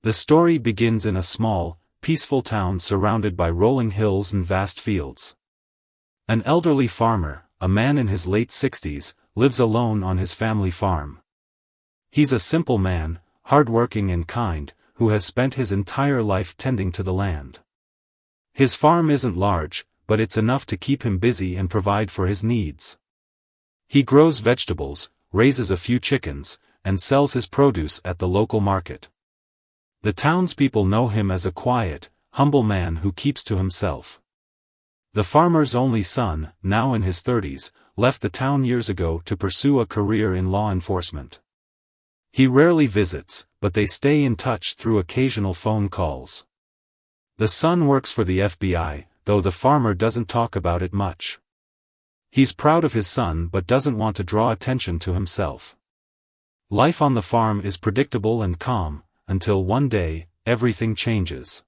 The story begins in a small, peaceful town surrounded by rolling hills and vast fields. An elderly farmer, a man in his late 60s, lives alone on his family farm. He's a simple man, hardworking and kind, who has spent his entire life tending to the land. His farm isn't large, but it's enough to keep him busy and provide for his needs. He grows vegetables, raises a few chickens, and sells his produce at the local market. The townspeople know him as a quiet, humble man who keeps to himself. The farmer's only son, now in his 30s, left the town years ago to pursue a career in law enforcement. He rarely visits, but they stay in touch through occasional phone calls. The son works for the FBI, though the farmer doesn't talk about it much. He's proud of his son but doesn't want to draw attention to himself. Life on the farm is predictable and calm, until one day, everything changes.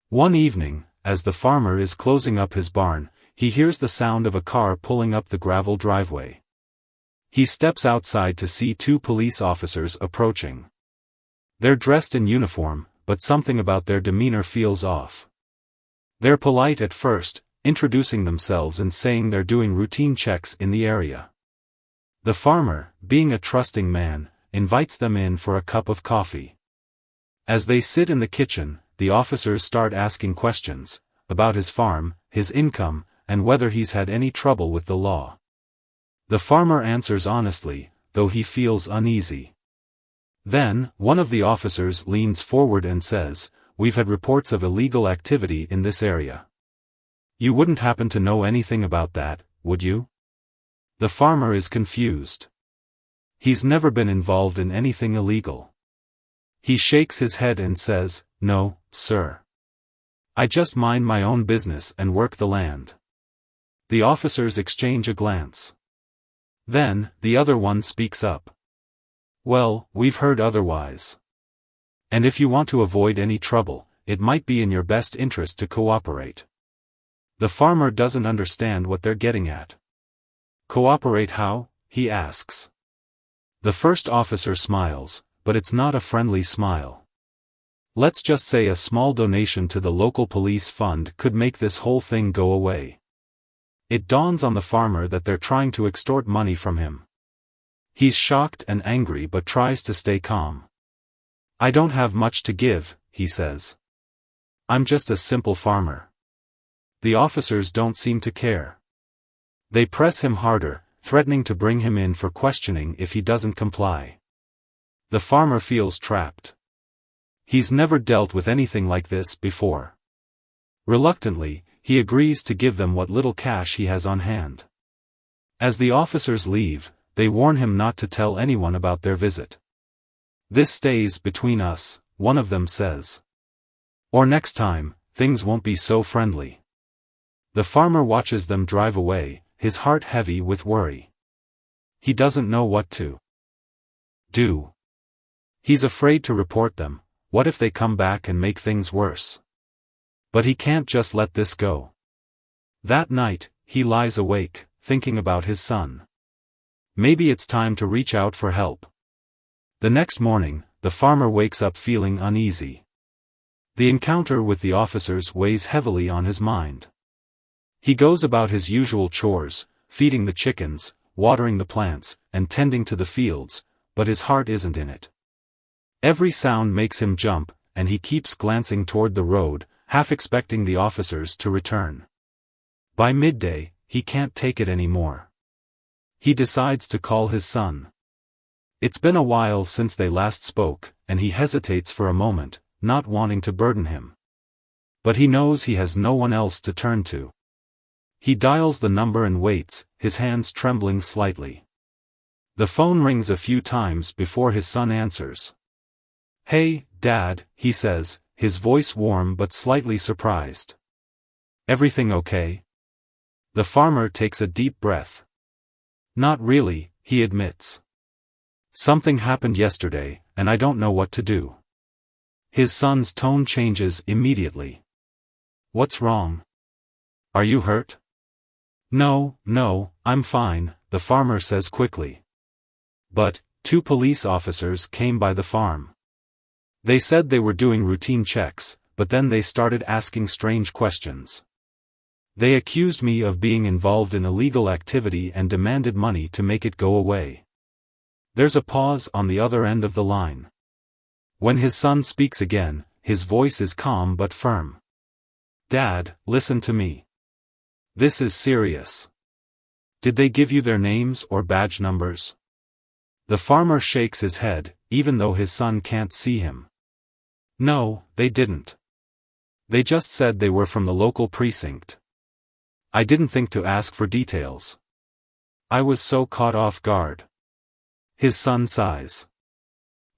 One evening, as the farmer is closing up his barn, he hears the sound of a car pulling up the gravel driveway. He steps outside to see two police officers approaching. They're dressed in uniform, but something about their demeanor feels off. They're polite at first, introducing themselves and saying they're doing routine checks in the area. The farmer, being a trusting man, invites them in for a cup of coffee. As they sit in the kitchen, the officers start asking questions about his farm, his income, and whether he's had any trouble with the law. The farmer answers honestly, though he feels uneasy. Then, one of the officers leans forward and says, "We've had reports of illegal activity in this area. You wouldn't happen to know anything about that, would you?" The farmer is confused. He's never been involved in anything illegal. He shakes his head and says, "No, sir. I just mind my own business and work the land." The officers exchange a glance. Then, the other one speaks up. "Well, we've heard otherwise. And if you want to avoid any trouble, it might be in your best interest to cooperate." The farmer doesn't understand what they're getting at. "Cooperate how?" he asks. The first officer smiles, but it's not a friendly smile. "Let's just say a small donation to the local police fund could make this whole thing go away." It dawns on the farmer that they're trying to extort money from him. He's shocked and angry but tries to stay calm. "I don't have much to give," he says. "I'm just a simple farmer." The officers don't seem to care. They press him harder, threatening to bring him in for questioning if he doesn't comply. The farmer feels trapped. He's never dealt with anything like this before. Reluctantly, he agrees to give them what little cash he has on hand. As the officers leave, they warn him not to tell anyone about their visit. "This stays between us," one of them says. "Or next time, things won't be so friendly." The farmer watches them drive away, his heart heavy with worry. He doesn't know what to do. He's afraid to report them. What if they come back and make things worse? But he can't just let this go. That night, he lies awake, thinking about his son. Maybe it's time to reach out for help. The next morning, the farmer wakes up feeling uneasy. The encounter with the officers weighs heavily on his mind. He goes about his usual chores, feeding the chickens, watering the plants, and tending to the fields, but his heart isn't in it. Every sound makes him jump, and he keeps glancing toward the road, half expecting the officers to return. By midday, he can't take it anymore. He decides to call his son. It's been a while since they last spoke, and he hesitates for a moment, not wanting to burden him. But he knows he has no one else to turn to. He dials the number and waits, his hands trembling slightly. The phone rings a few times before his son answers. "Hey, Dad," he says, his voice warm but slightly surprised. "Everything okay?" The farmer takes a deep breath. "Not really," he admits. "Something happened yesterday, and I don't know what to do." His son's tone changes immediately. "What's wrong? Are you hurt?" No, I'm fine," the farmer says quickly. "But, two police officers came by the farm. They said they were doing routine checks, but then they started asking strange questions. They accused me of being involved in illegal activity and demanded money to make it go away. There's a pause on the other end of the line. When his son speaks again, his voice is calm but firm. Dad, listen to me. This is serious. Did they give you their names or badge numbers? The farmer shakes his head, even though his son can't see him. No, they didn't. They just said they were from the local precinct. I didn't think to ask for details. I was so caught off guard. His son sighs.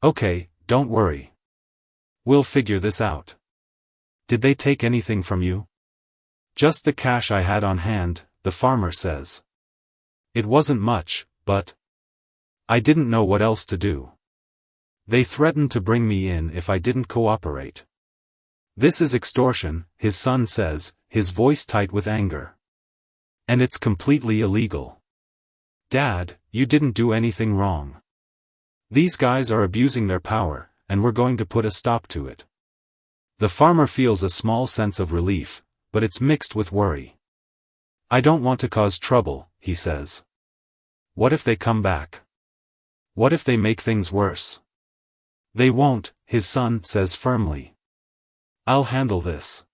Okay, don't worry. We'll figure this out. Did they take anything from you? Just the cash I had on hand, the farmer says. It wasn't much, but I didn't know what else to do. They threatened to bring me in if I didn't cooperate. This is extortion, his son says, his voice tight with anger. And it's completely illegal. Dad, you didn't do anything wrong. These guys are abusing their power, and we're going to put a stop to it. The farmer feels a small sense of relief, but it's mixed with worry. I don't want to cause trouble, he says. What if they come back? What if they make things worse? They won't, his son says firmly. I'll handle this.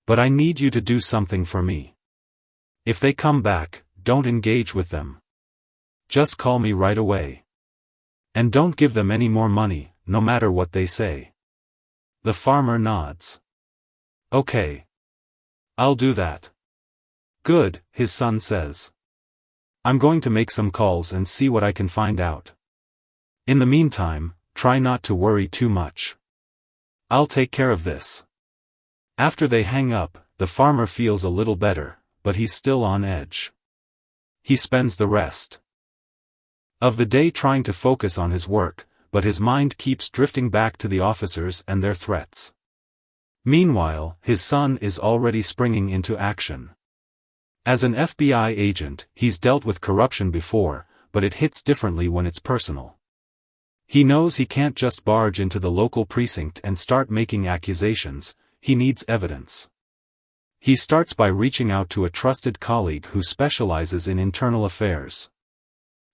But I need you to do something for me. If they come back, don't engage with them. Just call me right away. And don't give them any more money, no matter what they say. The farmer nods. Okay. I'll do that. Good, his son says. I'm going to make some calls and see what I can find out. In the meantime, try not to worry too much. I'll take care of this. After they hang up, the farmer feels a little better, but he's still on edge. He spends the rest of the day trying to focus on his work, but his mind keeps drifting back to the officers and their threats. Meanwhile, his son is already springing into action. As an FBI agent, he's dealt with corruption before, but it hits differently when it's personal. He knows he can't just barge into the local precinct and start making accusations, he needs evidence. He starts by reaching out to a trusted colleague who specializes in internal affairs.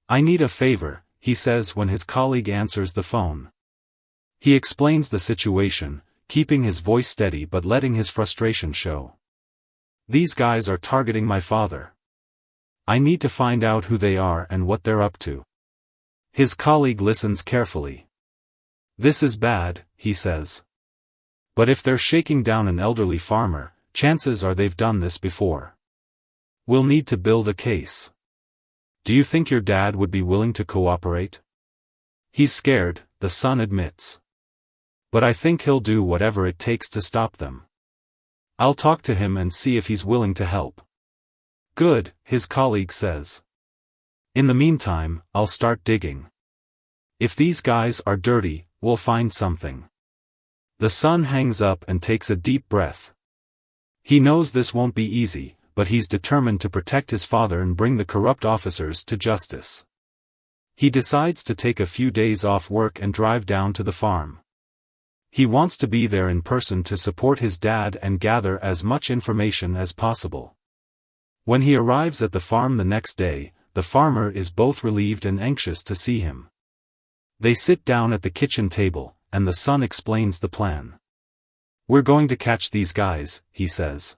I need a favor, he says when his colleague answers the phone. He explains the situation, keeping his voice steady but letting his frustration show. These guys are targeting my father. I need to find out who they are and what they're up to. His colleague listens carefully. This is bad, he says. But if they're shaking down an elderly farmer, chances are they've done this before. We'll need to build a case. Do you think your dad would be willing to cooperate? He's scared, the son admits. But I think he'll do whatever it takes to stop them. I'll talk to him and see if he's willing to help. Good, his colleague says. In the meantime, I'll start digging. If these guys are dirty, we'll find something. The son hangs up and takes a deep breath. He knows this won't be easy, but he's determined to protect his father and bring the corrupt officers to justice. He decides to take a few days off work and drive down to the farm. He wants to be there in person to support his dad and gather as much information as possible. When he arrives at the farm the next day, the farmer is both relieved and anxious to see him. They sit down at the kitchen table, and the son explains the plan. We're going to catch these guys, he says.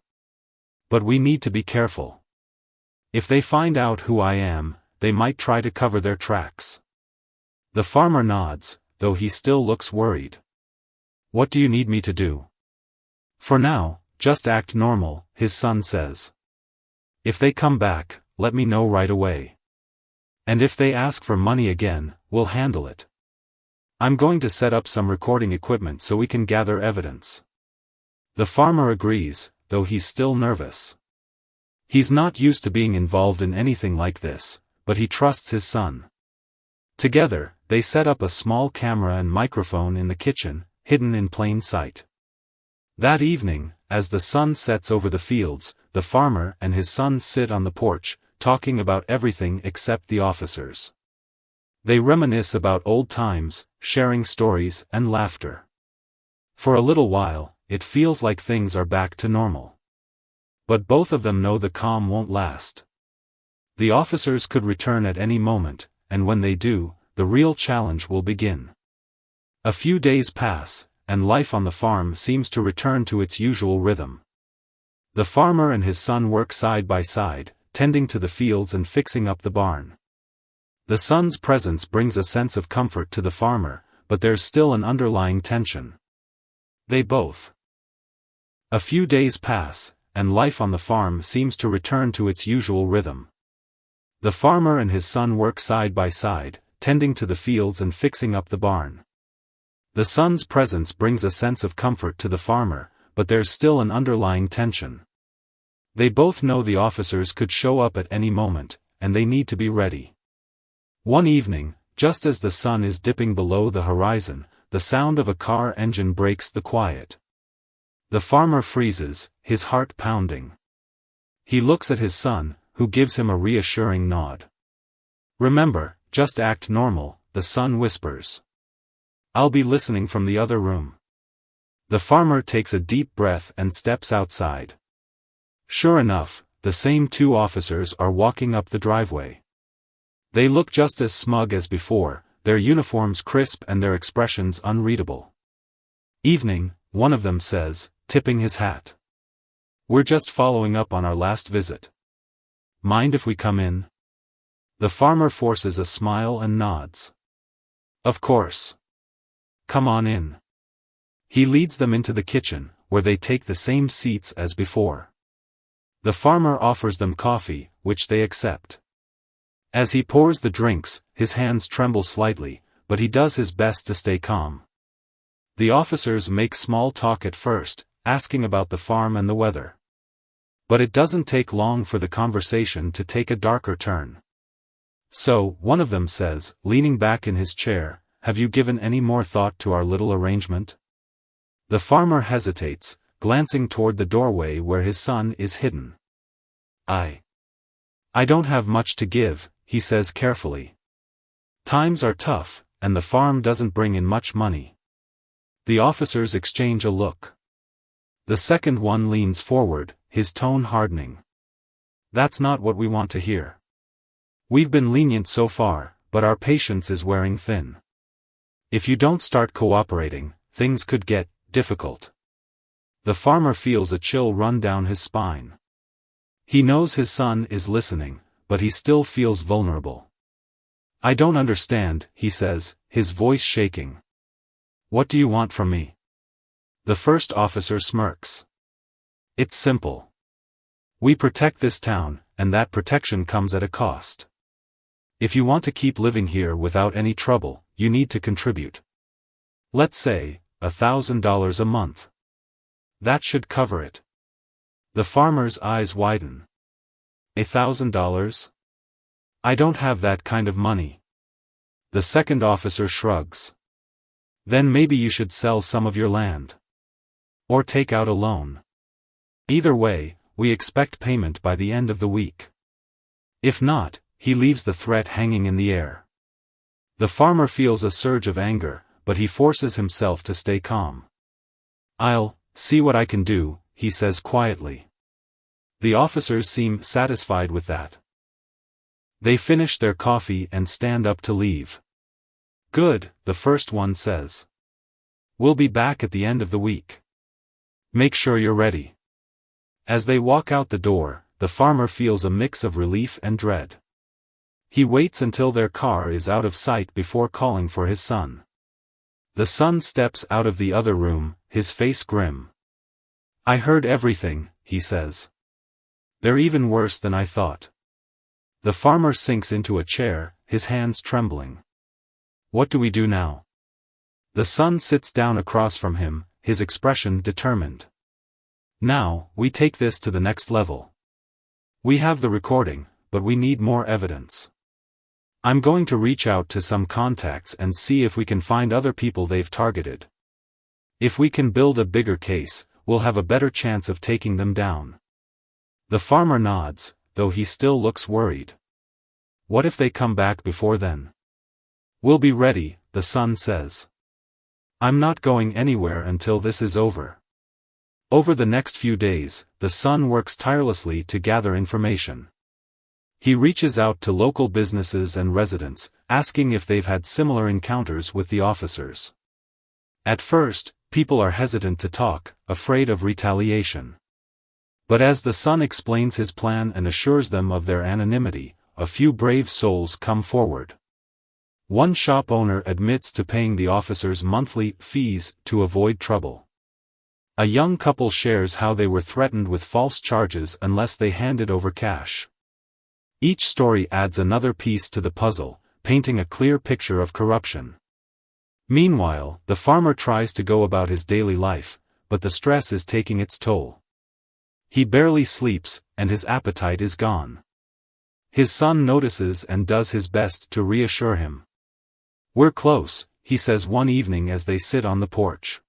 But we need to be careful. If they find out who I am, they might try to cover their tracks. The farmer nods, though he still looks worried. What do you need me to do? For now, just act normal, his son says. If they come back, let me know right away. And if they ask for money again, we'll handle it. I'm going to set up some recording equipment so we can gather evidence. The farmer agrees, though he's still nervous. He's not used to being involved in anything like this, but he trusts his son. Together, they set up a small camera and microphone in the kitchen, hidden in plain sight. That evening, as the sun sets over the fields, the farmer and his son sit on the porch, talking about everything except the officers. They reminisce about old times, sharing stories and laughter. For a little while, it feels like things are back to normal. But both of them know the calm won't last. The officers could return at any moment, and when they do, the real challenge will begin. A few days pass, and life on the farm seems to return to its usual rhythm. The farmer and his son work side by side, tending to the fields and fixing up the barn. The son's presence brings a sense of comfort to the farmer, but there's still an underlying tension. They both. A few days pass, and life on the farm seems to return to its usual rhythm. The farmer and his son work side by side, tending to the fields and fixing up the barn. The son's presence brings a sense of comfort to the farmer, but there's still an underlying tension. They both know the officers could show up at any moment, and they need to be ready. One evening, just as the sun is dipping below the horizon, the sound of a car engine breaks the quiet. The farmer freezes, his heart pounding. He looks at his son, who gives him a reassuring nod. "Remember, just act normal," the son whispers. "I'll be listening from the other room." The farmer takes a deep breath and steps outside. Sure enough, the same two officers are walking up the driveway. They look just as smug as before, their uniforms crisp and their expressions unreadable. "Evening," one of them says, tipping his hat. "We're just following up on our last visit. Mind if we come in?" The farmer forces a smile and nods. "Of course. Come on in." He leads them into the kitchen, where they take the same seats as before. The farmer offers them coffee, which they accept. As he pours the drinks, his hands tremble slightly, but he does his best to stay calm. The officers make small talk at first, asking about the farm and the weather. But it doesn't take long for the conversation to take a darker turn. "So," one of them says, leaning back in his chair, "have you given any more thought to our little arrangement?" The farmer hesitates, glancing toward the doorway where his son is hidden. I don't have much to give," he says carefully. "Times are tough, and the farm doesn't bring in much money." The officers exchange a look. The second one leans forward, his tone hardening. "That's not what we want to hear. We've been lenient so far, but our patience is wearing thin. If you don't start cooperating, things could get difficult." The farmer feels a chill run down his spine. He knows his son is listening, but he still feels vulnerable. "I don't understand," he says, his voice shaking. "What do you want from me?" The first officer smirks. "It's simple. We protect this town, and that protection comes at a cost. If you want to keep living here without any trouble, you need to contribute. Let's say, $1,000 a month. That should cover it." The farmer's eyes widen. $1,000? I don't have that kind of money." The second officer shrugs. "Then maybe you should sell some of your land. Or take out a loan. Either way, we expect payment by the end of the week. If not," he leaves the threat hanging in the air. The farmer feels a surge of anger, but he forces himself to stay calm. "I'll see what I can do," he says quietly. The officers seem satisfied with that. They finish their coffee and stand up to leave. "Good," the first one says. "We'll be back at the end of the week. Make sure you're ready." As they walk out the door, the farmer feels a mix of relief and dread. He waits until their car is out of sight before calling for his son. The son steps out of the other room, his face grim. "I heard everything," he says. "They're even worse than I thought." The farmer sinks into a chair, his hands trembling. "What do we do now?" The son sits down across from him, his expression determined. "Now, we take this to the next level. We have the recording, but we need more evidence. I'm going to reach out to some contacts and see if we can find other people they've targeted. If we can build a bigger case, we'll have a better chance of taking them down." The farmer nods, though he still looks worried. "What if they come back before then?" "We'll be ready," the son says. I'm not going anywhere until this is over. Over the next few days, the son works tirelessly to gather information. He reaches out to local businesses and residents, asking if they've had similar encounters with the officers. At first, people are hesitant to talk, afraid of retaliation. But as the son explains his plan and assures them of their anonymity, a few brave souls come forward. One shop owner admits to paying the officers monthly fees to avoid trouble. A young couple shares how they were threatened with false charges unless they handed over cash. Each story adds another piece to the puzzle, painting a clear picture of corruption. Meanwhile, the farmer tries to go about his daily life, but the stress is taking its toll. He barely sleeps, and his appetite is gone. His son notices and does his best to reassure him. "We're close," he says one evening as they sit on the porch.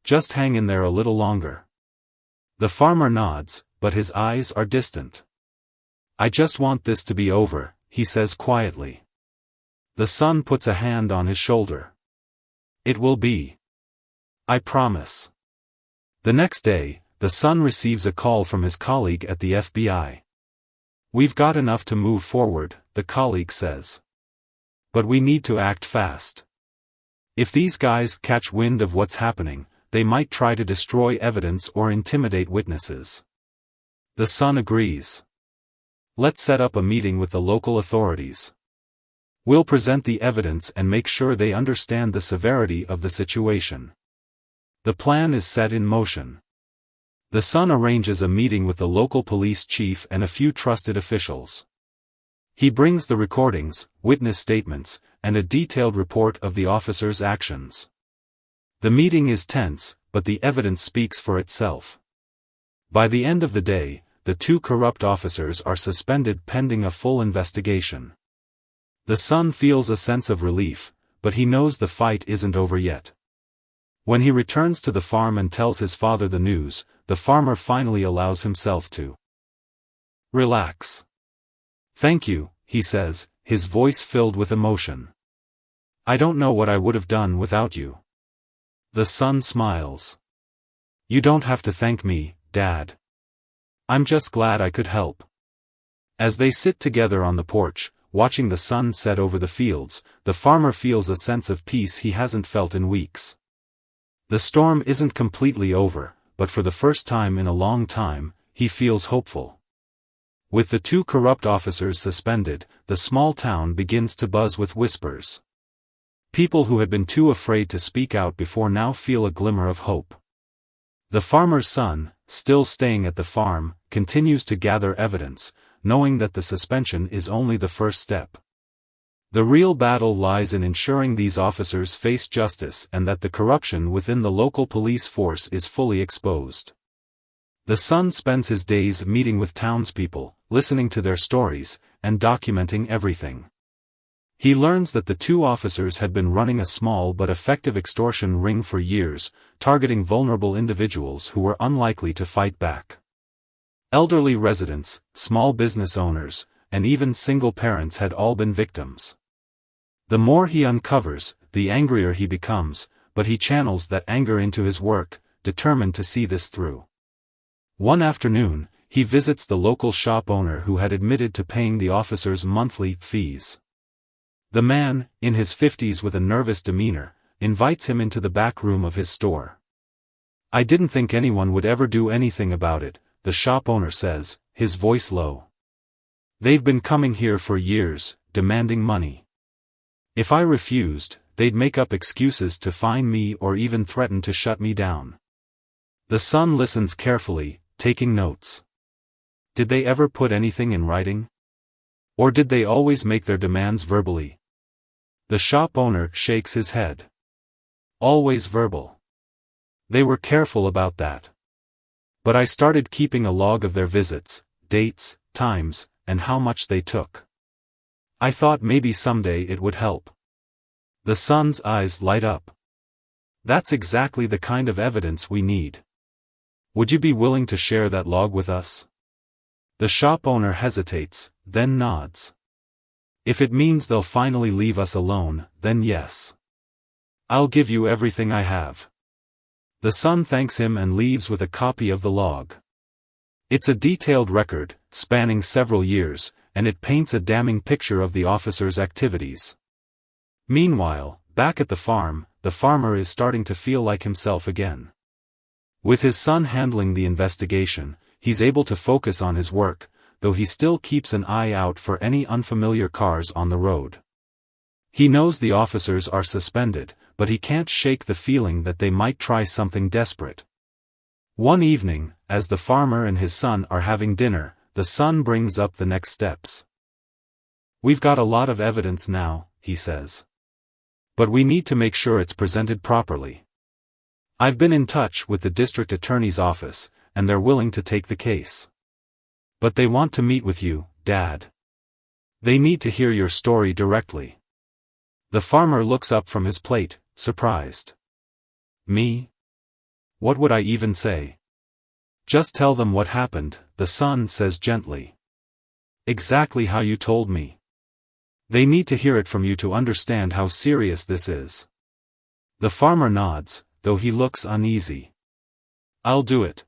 "Just hang in there a little longer." The farmer nods, but his eyes are distant. "I just want this to be over," he says quietly. The son puts a hand on his shoulder. "It will be. I promise." The next day, the son receives a call from his colleague at the FBI. "We've got enough to move forward," the colleague says. "But we need to act fast. If these guys catch wind of what's happening, they might try to destroy evidence or intimidate witnesses." The son agrees. "Let's set up a meeting with the local authorities. We'll present the evidence and make sure they understand the severity of the situation." The plan is set in motion. The son arranges a meeting with the local police chief and a few trusted officials. He brings the recordings, witness statements, and a detailed report of the officers' actions. The meeting is tense, but the evidence speaks for itself. By the end of the day, the two corrupt officers are suspended pending a full investigation. The son feels a sense of relief, but he knows the fight isn't over yet. When he returns to the farm and tells his father the news, the farmer finally allows himself to relax. "Thank you," he says, his voice filled with emotion. "I don't know what I would have done without you." The son smiles. "You don't have to thank me, Dad. I'm just glad I could help." As they sit together on the porch, watching the sun set over the fields, the farmer feels a sense of peace he hasn't felt in weeks. The storm isn't completely over, but for the first time in a long time, he feels hopeful. With the two corrupt officers suspended, the small town begins to buzz with whispers. People who had been too afraid to speak out before now feel a glimmer of hope. The farmer's son, still staying at the farm, continues to gather evidence, knowing that the suspension is only the first step. The real battle lies in ensuring these officers face justice and that the corruption within the local police force is fully exposed. The son spends his days meeting with townspeople, listening to their stories, and documenting everything. He learns that the two officers had been running a small but effective extortion ring for years, targeting vulnerable individuals who were unlikely to fight back. Elderly residents, small business owners, and even single parents had all been victims. The more he uncovers, the angrier he becomes, but he channels that anger into his work, determined to see this through. One afternoon, he visits the local shop owner who had admitted to paying the officers monthly fees. The man, in his 50s with a nervous demeanor, invites him into the back room of his store. "I didn't think anyone would ever do anything about it," the shop owner says, his voice low. "They've been coming here for years, demanding money. If I refused, they'd make up excuses to fine me or even threaten to shut me down." The son listens carefully, taking notes. Did they ever put anything in writing? Or did they always make their demands verbally? The shop owner shakes his head. Always verbal. They were careful about that. But I started keeping a log of their visits, dates, times, and how much they took. I thought maybe someday it would help. The son's eyes light up. That's exactly the kind of evidence we need. Would you be willing to share that log with us? The shop owner hesitates, then nods. If it means they'll finally leave us alone, then yes. I'll give you everything I have. The son thanks him and leaves with a copy of the log. It's a detailed record, spanning several years, and it paints a damning picture of the officer's activities. Meanwhile, back at the farmer is starting to feel like himself again. With his son handling the investigation, he's able to focus on his work, though he still keeps an eye out for any unfamiliar cars on the road. He knows the officers are suspended, but he can't shake the feeling that they might try something desperate. One evening, as the farmer and his son are having dinner, the son brings up the next steps. "We've got a lot of evidence now," he says. "But we need to make sure it's presented properly. I've been in touch with the district attorney's office, and they're willing to take the case. But they want to meet with you, Dad. They need to hear your story directly." The farmer looks up from his plate, surprised. "Me? What would I even say?" "Just tell them what happened," the son says gently. "Exactly how you told me. They need to hear it from you to understand how serious this is." The farmer nods, though he looks uneasy. "I'll do it.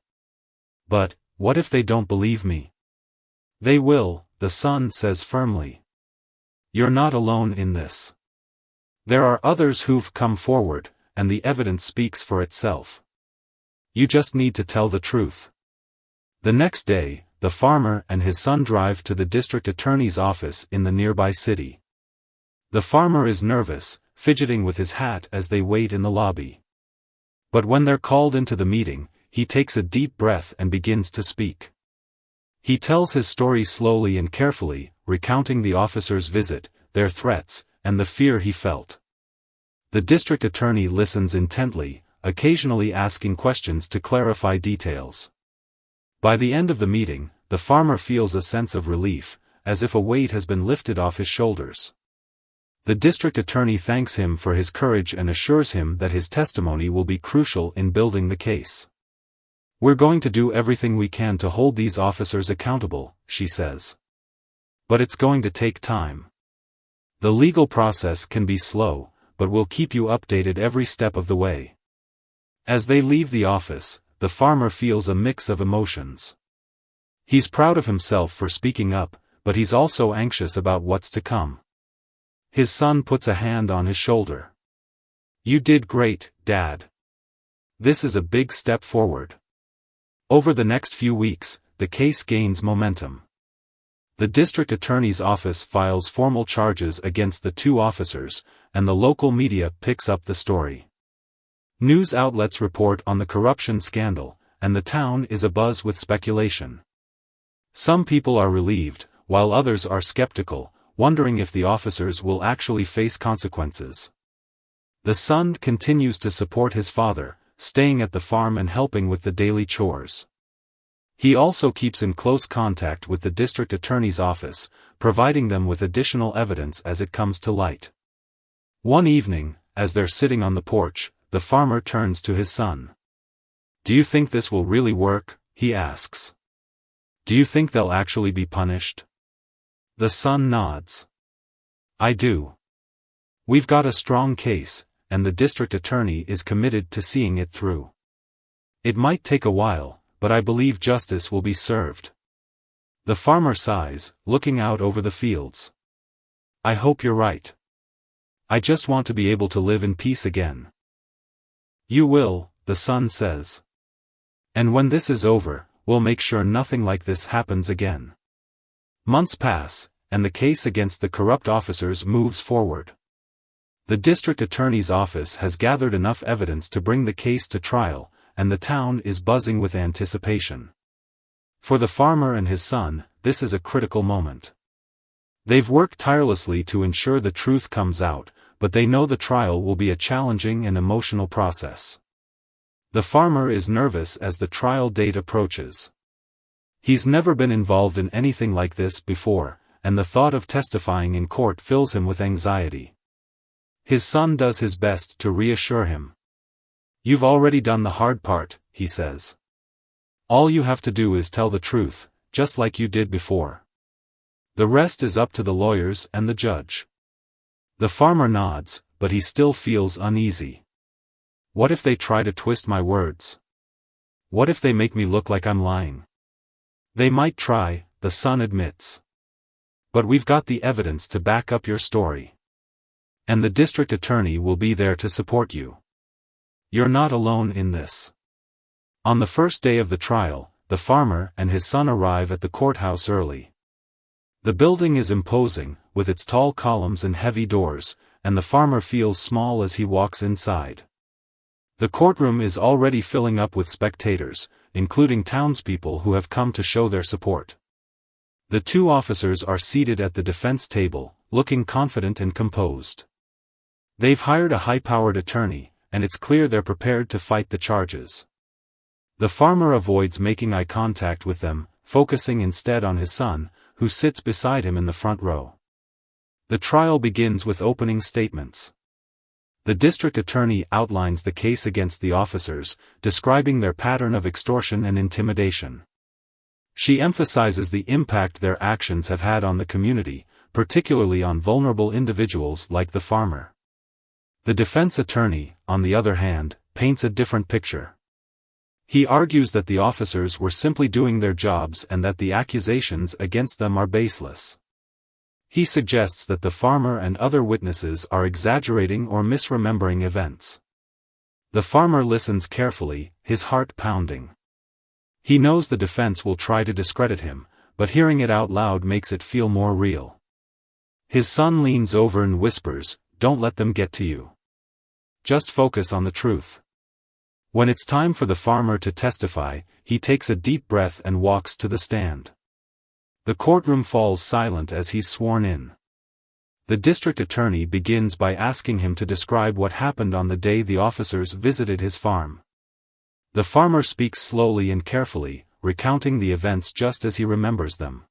But, what if they don't believe me?" "They will," the son says firmly. "You're not alone in this. There are others who've come forward, and the evidence speaks for itself. You just need to tell the truth." The next day, the farmer and his son drive to the district attorney's office in the nearby city. The farmer is nervous, fidgeting with his hat as they wait in the lobby. But when they're called into the meeting, he takes a deep breath and begins to speak. He tells his story slowly and carefully, recounting the officer's visit, their threats, and the fear he felt. The district attorney listens intently, occasionally asking questions to clarify details. By the end of the meeting, the farmer feels a sense of relief, as if a weight has been lifted off his shoulders. The district attorney thanks him for his courage and assures him that his testimony will be crucial in building the case. "We're going to do everything we can to hold these officers accountable," she says. "But it's going to take time. The legal process can be slow, but we'll keep you updated every step of the way." As they leave the office, the farmer feels a mix of emotions. He's proud of himself for speaking up, but he's also anxious about what's to come. His son puts a hand on his shoulder. "You did great, Dad. This is a big step forward." Over the next few weeks, the case gains momentum. The district attorney's office files formal charges against the two officers, and the local media picks up the story. News outlets report on the corruption scandal, and the town is abuzz with speculation. Some people are relieved, while others are skeptical, wondering if the officers will actually face consequences. The son continues to support his father, staying at the farm and helping with the daily chores. He also keeps in close contact with the district attorney's office, providing them with additional evidence as it comes to light. One evening, as they're sitting on the porch, the farmer turns to his son. "Do you think this will really work?" he asks. "Do you think they'll actually be punished?" The son nods. "I do. We've got a strong case, and the district attorney is committed to seeing it through. It might take a while, but I believe justice will be served." The farmer sighs, looking out over the fields. "I hope you're right. I just want to be able to live in peace again." "You will," the son says. "And when this is over, we'll make sure nothing like this happens again." Months pass, and the case against the corrupt officers moves forward. The district attorney's office has gathered enough evidence to bring the case to trial, and the town is buzzing with anticipation. For the farmer and his son, this is a critical moment. They've worked tirelessly to ensure the truth comes out, but they know the trial will be a challenging and emotional process. The farmer is nervous as the trial date approaches. He's never been involved in anything like this before, and the thought of testifying in court fills him with anxiety. His son does his best to reassure him. "You've already done the hard part," he says. "All you have to do is tell the truth, just like you did before. The rest is up to the lawyers and the judge." The farmer nods, but he still feels uneasy. What if they try to twist my words? What if they make me look like I'm lying? They might try, the son admits. But we've got the evidence to back up your story. And the district attorney will be there to support you. You're not alone in this. On the first day of the trial, the farmer and his son arrive at the courthouse early. The building is imposing, with its tall columns and heavy doors, and the farmer feels small as he walks inside. The courtroom is already filling up with spectators, including townspeople who have come to show their support. The two officers are seated at the defense table, looking confident and composed. They've hired a high-powered attorney, and it's clear they're prepared to fight the charges. The farmer avoids making eye contact with them, focusing instead on his son, who sits beside him in the front row. The trial begins with opening statements. The district attorney outlines the case against the officers, describing their pattern of extortion and intimidation. She emphasizes the impact their actions have had on the community, particularly on vulnerable individuals like the farmer. The defense attorney, on the other hand, paints a different picture. He argues that the officers were simply doing their jobs and that the accusations against them are baseless. He suggests that the farmer and other witnesses are exaggerating or misremembering events. The farmer listens carefully, his heart pounding. He knows the defense will try to discredit him, but hearing it out loud makes it feel more real. His son leans over and whispers, "Don't let them get to you. Just focus on the truth." When it's time for the farmer to testify, he takes a deep breath and walks to the stand. The courtroom falls silent as he's sworn in. The district attorney begins by asking him to describe what happened on the day the officers visited his farm. The farmer speaks slowly and carefully, recounting the events just as he remembers them.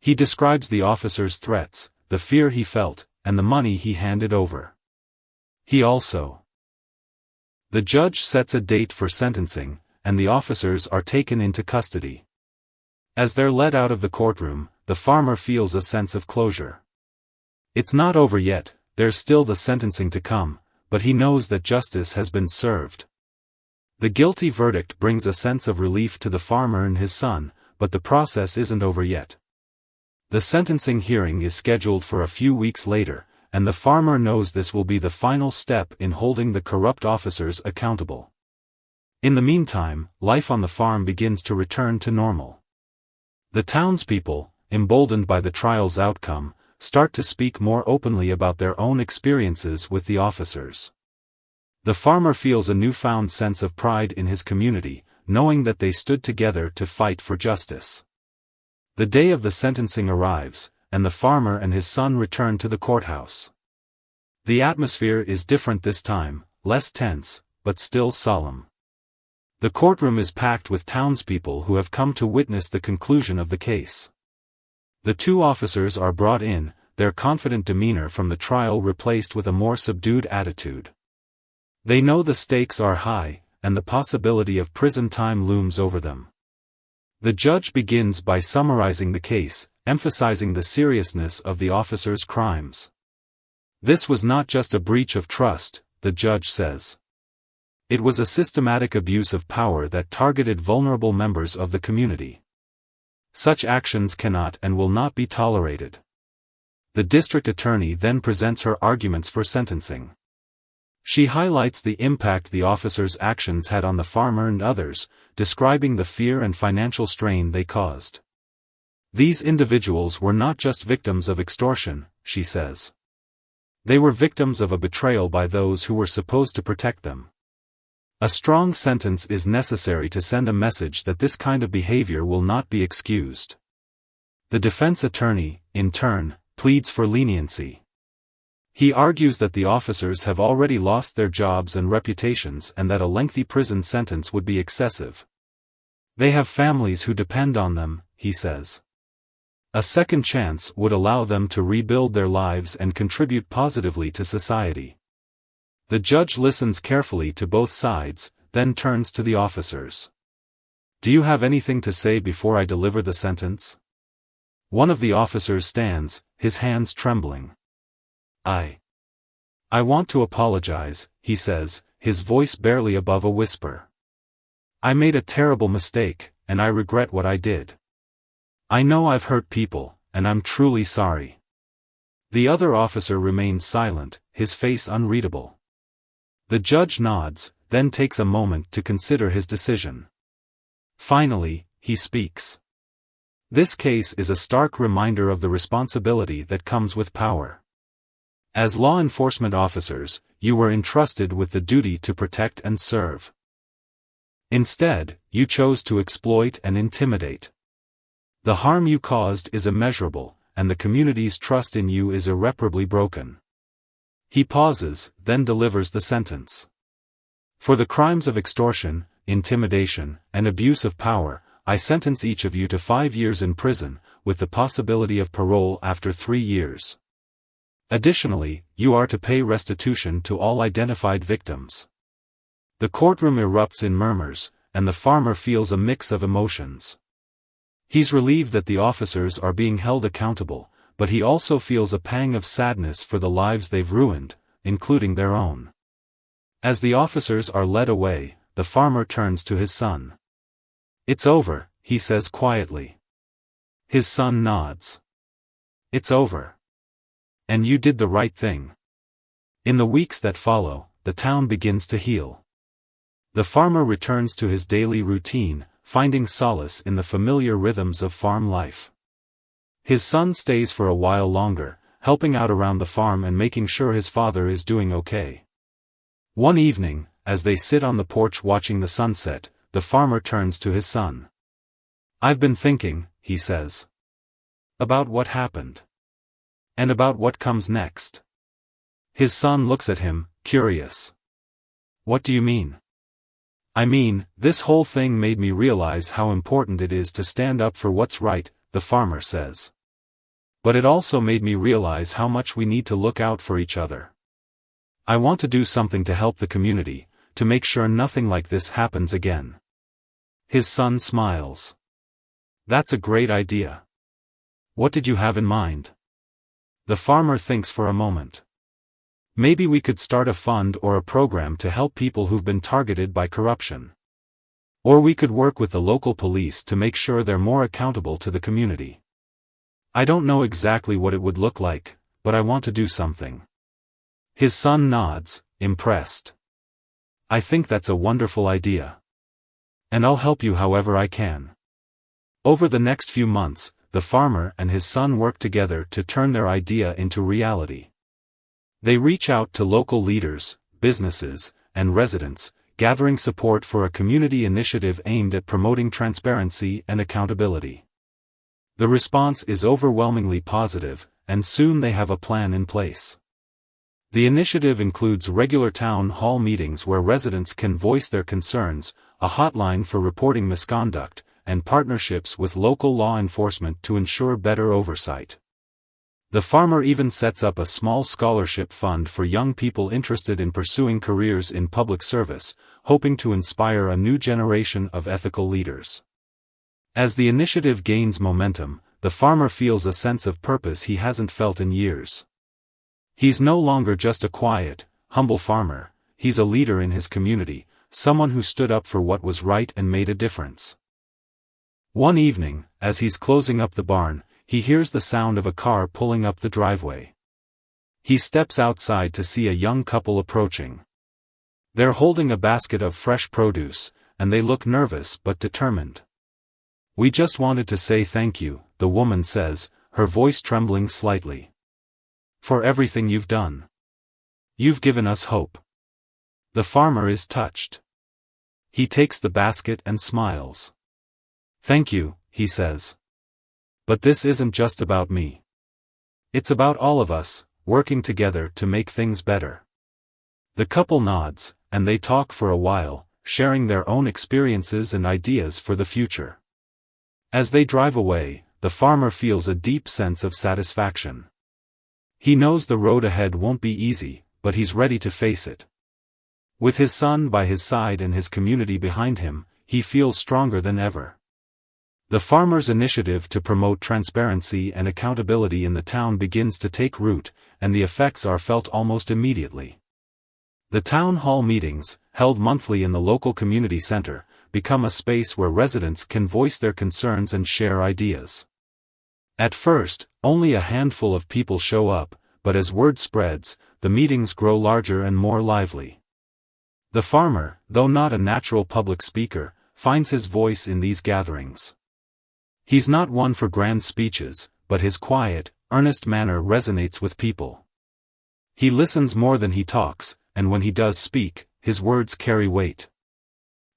He describes the officers' threats, the fear he felt, and the money he handed over. The judge sets a date for sentencing, and the officers are taken into custody. As they're led out of the courtroom, the farmer feels a sense of closure. It's not over yet, there's still the sentencing to come, but he knows that justice has been served. The guilty verdict brings a sense of relief to the farmer and his son, but the process isn't over yet. The sentencing hearing is scheduled for a few weeks later, and the farmer knows this will be the final step in holding the corrupt officers accountable. In the meantime, life on the farm begins to return to normal. The townspeople, emboldened by the trial's outcome, start to speak more openly about their own experiences with the officers. The farmer feels a newfound sense of pride in his community, knowing that they stood together to fight for justice. The day of the sentencing arrives, and the farmer and his son return to the courthouse. The atmosphere is different this time, less tense, but still solemn. The courtroom is packed with townspeople who have come to witness the conclusion of the case. The two officers are brought in, their confident demeanor from the trial replaced with a more subdued attitude. They know the stakes are high, and the possibility of prison time looms over them. The judge begins by summarizing the case, emphasizing the seriousness of the officers' crimes. This was not just a breach of trust, the judge says. It was a systematic abuse of power that targeted vulnerable members of the community. Such actions cannot and will not be tolerated. The district attorney then presents her arguments for sentencing. She highlights the impact the officers' actions had on the farmer and others, describing the fear and financial strain they caused. These individuals were not just victims of extortion, she says. They were victims of a betrayal by those who were supposed to protect them. A strong sentence is necessary to send a message that this kind of behavior will not be excused. The defense attorney, in turn, pleads for leniency. He argues that the officers have already lost their jobs and reputations and that a lengthy prison sentence would be excessive. They have families who depend on them, he says. A second chance would allow them to rebuild their lives and contribute positively to society. The judge listens carefully to both sides, then turns to the officers. "Do you have anything to say before I deliver the sentence?" One of the officers stands, his hands trembling. "I want to apologize," he says, his voice barely above a whisper. "I made a terrible mistake, and I regret what I did. I know I've hurt people, and I'm truly sorry." The other officer remains silent, his face unreadable. The judge nods, then takes a moment to consider his decision. Finally, he speaks. "This case is a stark reminder of the responsibility that comes with power. As law enforcement officers, you were entrusted with the duty to protect and serve. Instead, you chose to exploit and intimidate. The harm you caused is immeasurable, and the community's trust in you is irreparably broken." He pauses, then delivers the sentence. "For the crimes of extortion, intimidation, and abuse of power, I sentence each of you to 5 years in prison, with the possibility of parole after 3 years. Additionally, you are to pay restitution to all identified victims." The courtroom erupts in murmurs, and the farmer feels a mix of emotions. He's relieved that the officers are being held accountable, but he also feels a pang of sadness for the lives they've ruined, including their own. As the officers are led away, the farmer turns to his son. "It's over," he says quietly. His son nods. "It's over. And you did the right thing." In the weeks that follow, the town begins to heal. The farmer returns to his daily routine, finding solace in the familiar rhythms of farm life. His son stays for a while longer, helping out around the farm and making sure his father is doing okay. One evening, as they sit on the porch watching the sunset, the farmer turns to his son. "I've been thinking," he says, "about what happened. And about what comes next." His son looks at him, curious. "What do you mean?" "I mean, this whole thing made me realize how important it is to stand up for what's right," the farmer says. "But it also made me realize how much we need to look out for each other. I want to do something to help the community, to make sure nothing like this happens again." His son smiles. "That's a great idea. What did you have in mind?" The farmer thinks for a moment. "Maybe we could start a fund or a program to help people who've been targeted by corruption. Or we could work with the local police to make sure they're more accountable to the community. I don't know exactly what it would look like, but I want to do something." His son nods, impressed. "I think that's a wonderful idea. And I'll help you however I can." Over the next few months, the farmer and his son work together to turn their idea into reality. They reach out to local leaders, businesses, and residents, gathering support for a community initiative aimed at promoting transparency and accountability. The response is overwhelmingly positive, and soon they have a plan in place. The initiative includes regular town hall meetings where residents can voice their concerns, a hotline for reporting misconduct, and partnerships with local law enforcement to ensure better oversight. The farmer even sets up a small scholarship fund for young people interested in pursuing careers in public service, hoping to inspire a new generation of ethical leaders. As the initiative gains momentum, the farmer feels a sense of purpose he hasn't felt in years. He's no longer just a quiet, humble farmer, he's a leader in his community, someone who stood up for what was right and made a difference. One evening, as he's closing up the barn, he hears the sound of a car pulling up the driveway. He steps outside to see a young couple approaching. They're holding a basket of fresh produce, and they look nervous but determined. "We just wanted to say thank you," the woman says, her voice trembling slightly. "For everything you've done. You've given us hope." The farmer is touched. He takes the basket and smiles. "Thank you," he says. "But this isn't just about me. It's about all of us, working together to make things better." The couple nods, and they talk for a while, sharing their own experiences and ideas for the future. As they drive away, the farmer feels a deep sense of satisfaction. He knows the road ahead won't be easy, but he's ready to face it. With his son by his side and his community behind him, he feels stronger than ever. The farmer's initiative to promote transparency and accountability in the town begins to take root, and the effects are felt almost immediately. The town hall meetings, held monthly in the local community center, become a space where residents can voice their concerns and share ideas. At first, only a handful of people show up, but as word spreads, the meetings grow larger and more lively. The farmer, though not a natural public speaker, finds his voice in these gatherings. He's not one for grand speeches, but his quiet, earnest manner resonates with people. He listens more than he talks, and when he does speak, his words carry weight.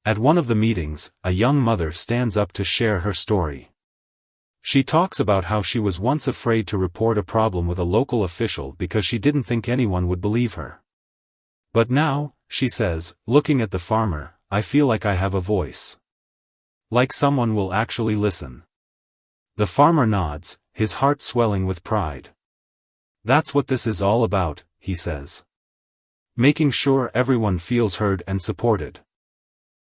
At one of the meetings, a young mother stands up to share her story. She talks about how she was once afraid to report a problem with a local official because she didn't think anyone would believe her. But now, she says, looking at the farmer, I feel like I have a voice. Like someone will actually listen. The farmer nods, his heart swelling with pride. That's what this is all about, he says. Making sure everyone feels heard and supported.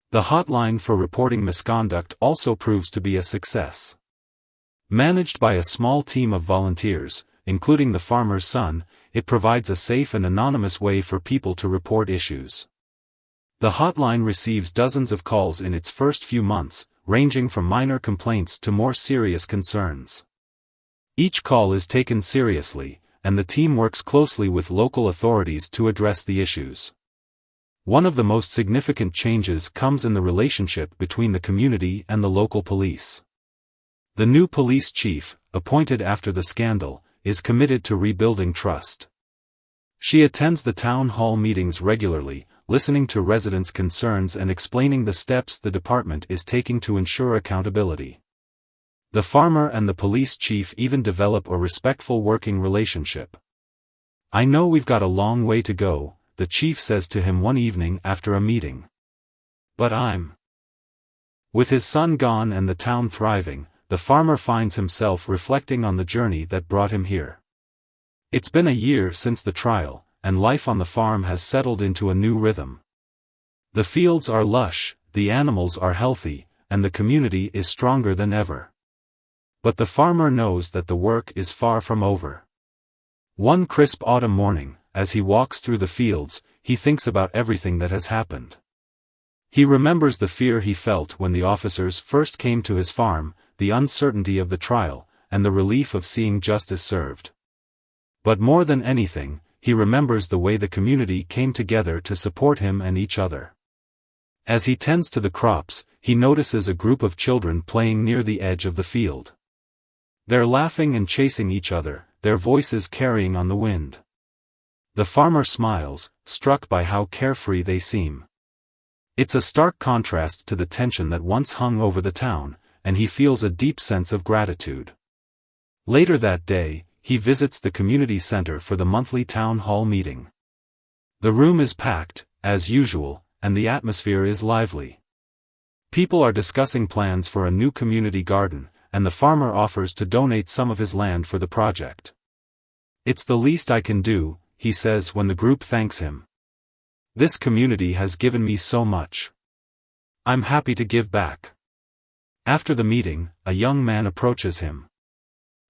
The hotline for reporting misconduct also proves to be a success. Managed by a small team of volunteers, including the farmer's son, it provides a safe and anonymous way for people to report issues. The hotline receives dozens of calls in its first few months, ranging from minor complaints to more serious concerns. Each call is taken seriously, and the team works closely with local authorities to address the issues. One of the most significant changes comes in the relationship between the community and the local police. The new police chief, appointed after the scandal, is committed to rebuilding trust. She attends the town hall meetings regularly, listening to residents' concerns and explaining the steps the department is taking to ensure accountability. The farmer and the police chief even develop a respectful working relationship. I know we've got a long way to go, the chief says to him one evening after a meeting. But I'm. With his son gone and the town thriving, the farmer finds himself reflecting on the journey that brought him here. It's been a year since the trial, and life on the farm has settled into a new rhythm. The fields are lush, the animals are healthy, and the community is stronger than ever. But the farmer knows that the work is far from over. One crisp autumn morning, as he walks through the fields, he thinks about everything that has happened. He remembers the fear he felt when the officers first came to his farm, the uncertainty of the trial, and the relief of seeing justice served. But more than anything, he remembers the way the community came together to support him and each other. As he tends to the crops, he notices a group of children playing near the edge of the field. They're laughing and chasing each other, their voices carrying on the wind. The farmer smiles, struck by how carefree they seem. It's a stark contrast to the tension that once hung over the town, and he feels a deep sense of gratitude. Later that day, he visits the community center for the monthly town hall meeting. The room is packed, as usual, and the atmosphere is lively. People are discussing plans for a new community garden, and the farmer offers to donate some of his land for the project. It's the least I can do, he says when the group thanks him. This community has given me so much. I'm happy to give back. After the meeting, a young man approaches him.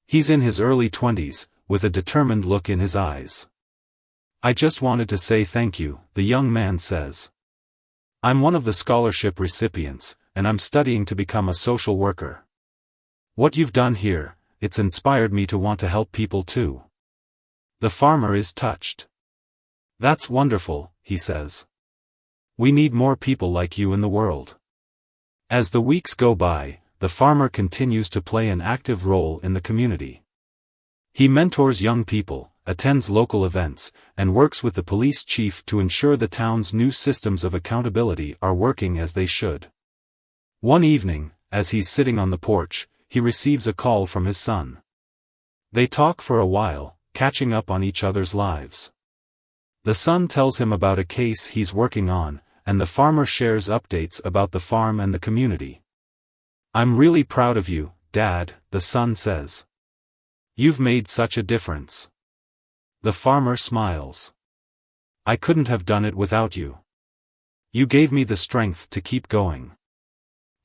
He's in his early 20s, with a determined look in his eyes. I just wanted to say thank you, the young man says. I'm one of the scholarship recipients, and I'm studying to become a social worker. What you've done here, it's inspired me to want to help people too. The farmer is touched. That's wonderful, he says. We need more people like you in the world. As the weeks go by, the farmer continues to play an active role in the community. He mentors young people, attends local events, and works with the police chief to ensure the town's new systems of accountability are working as they should. One evening, as he's sitting on the porch, he receives a call from his son. They talk for a while, catching up on each other's lives. The son tells him about a case he's working on, and the farmer shares updates about the farm and the community. I'm really proud of you, Dad, the son says. You've made such a difference. The farmer smiles. I couldn't have done it without you. You gave me the strength to keep going.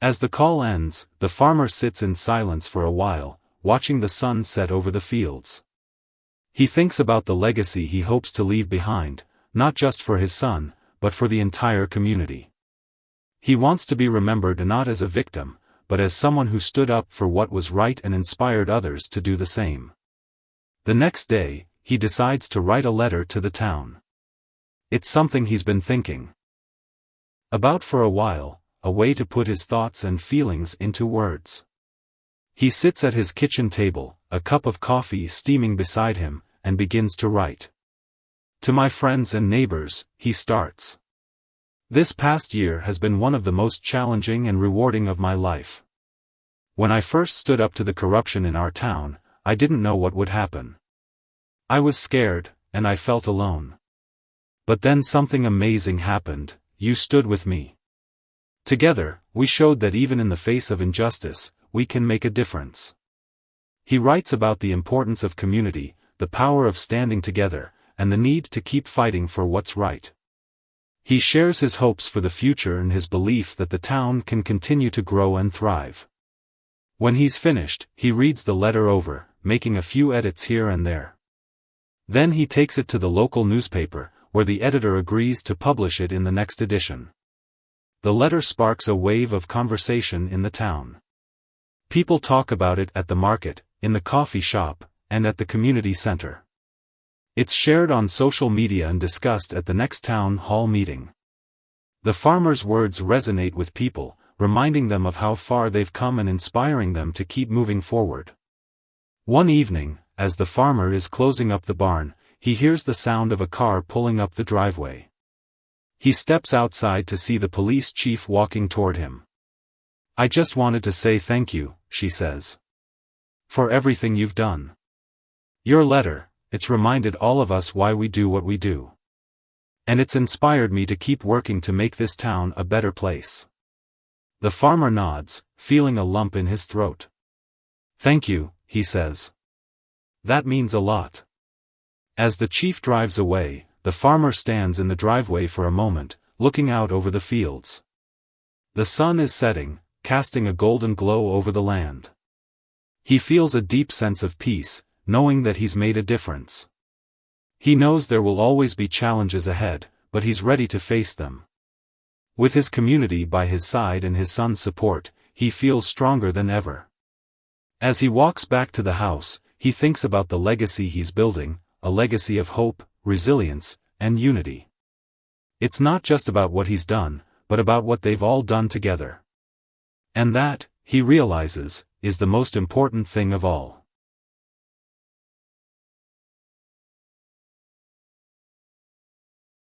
As the call ends, the farmer sits in silence for a while, watching the sun set over the fields. He thinks about the legacy he hopes to leave behind, not just for his son, but for the entire community. He wants to be remembered not as a victim, but as someone who stood up for what was right and inspired others to do the same. The next day, he decides to write a letter to the town. It's something he's been thinking about for a while, a way to put his thoughts and feelings into words. He sits at his kitchen table, a cup of coffee steaming beside him, and begins to write. To my friends and neighbors, he starts. This past year has been one of the most challenging and rewarding of my life. When I first stood up to the corruption in our town, I didn't know what would happen. I was scared, and I felt alone. But then something amazing happened. You stood with me. Together, we showed that even in the face of injustice, we can make a difference. He writes about the importance of community, the power of standing together, and the need to keep fighting for what's right. He shares his hopes for the future and his belief that the town can continue to grow and thrive. When he's finished, he reads the letter over, making a few edits here and there. Then he takes it to the local newspaper, where the editor agrees to publish it in the next edition. The letter sparks a wave of conversation in the town. People talk about it at the market, in the coffee shop, and at the community center. It's shared on social media and discussed at the next town hall meeting. The farmer's words resonate with people, reminding them of how far they've come and inspiring them to keep moving forward. One evening, as the farmer is closing up the barn, he hears the sound of a car pulling up the driveway. He steps outside to see the police chief walking toward him. I just wanted to say thank you, she says. For everything you've done. Your letter, it's reminded all of us why we do what we do. And it's inspired me to keep working to make this town a better place. The farmer nods, feeling a lump in his throat. Thank you, he says. That means a lot. As the chief drives away, the farmer stands in the driveway for a moment, looking out over the fields. The sun is setting, casting a golden glow over the land. He feels a deep sense of peace, knowing that he's made a difference. He knows there will always be challenges ahead, but he's ready to face them. With his community by his side and his son's support, he feels stronger than ever. As he walks back to the house, he thinks about the legacy he's building, a legacy of hope, resilience, and unity. It's not just about what he's done, but about what they've all done together. And that, he realizes, is the most important thing of all.